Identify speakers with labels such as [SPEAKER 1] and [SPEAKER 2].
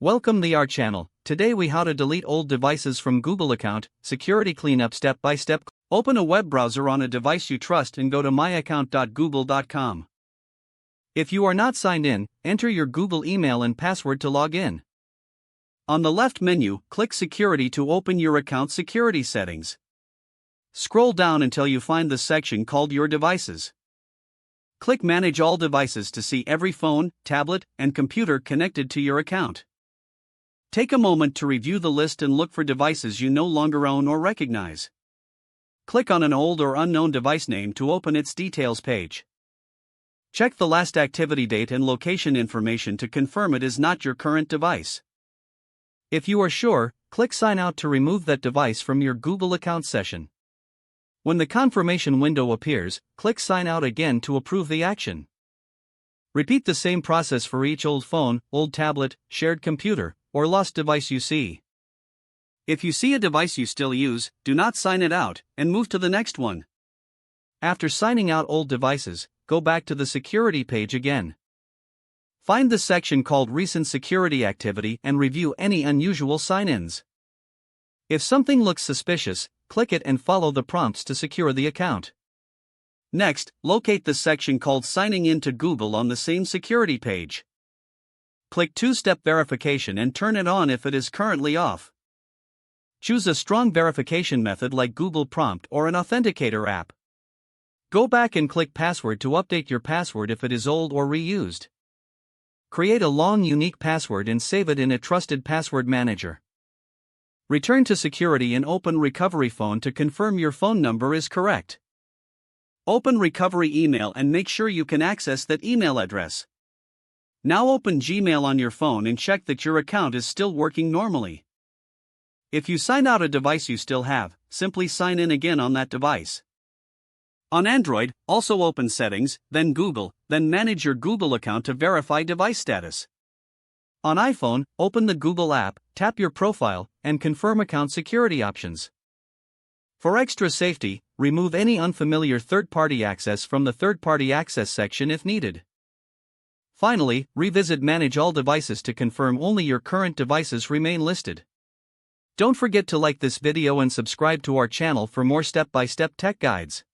[SPEAKER 1] Welcome to our channel. Today we how to delete old devices from Google account, security cleanup step by step. Open a web browser on a device you trust and go to myaccount.google.com. If you are not signed in, enter your Google email and password to log in. On the left menu, click Security to open your account security settings. Scroll down until you find the section called Your Devices. Click Manage All Devices to see every phone, tablet, and computer connected to your account. Take a moment to review the list and look for devices you no longer own or recognize. Click on an old or unknown device name to open its details page. Check the last activity date and location information to confirm it is not your current device. If you are sure, click Sign Out to remove that device from your Google account session. When the confirmation window appears, click Sign Out again to approve the action. Repeat the same process for each old phone, old tablet, shared computer, or lost device you see. If you see a device you still use, do not sign it out, and move to the next one. After signing out old devices, go back to the security page again. Find the section called Recent Security Activity and review any unusual sign-ins. If something looks suspicious, click it and follow the prompts to secure the account. Next, locate the section called Signing In to Google on the same security page. Click two-step verification and turn it on if it is currently off. Choose a strong verification method like Google Prompt or an authenticator app. Go back and click Password to update your password if it is old or reused. Create a long unique password and save it in a trusted password manager. Return to security and open Recovery Phone to confirm your phone number is correct. Open Recovery Email and make sure you can access that email address. Now open Gmail on your phone and check that your account is still working normally. If you sign out a device you still have, simply sign in again on that device. On Android, also open Settings, then Google, then manage your Google account to verify device status. On iPhone, open the Google app, tap your profile, and confirm account security options. For extra safety, remove any unfamiliar third-party access from the third-party access section if needed. Finally, revisit Manage All Devices to confirm only your current devices remain listed. Don't forget to like this video and subscribe to our channel for more step-by-step tech guides.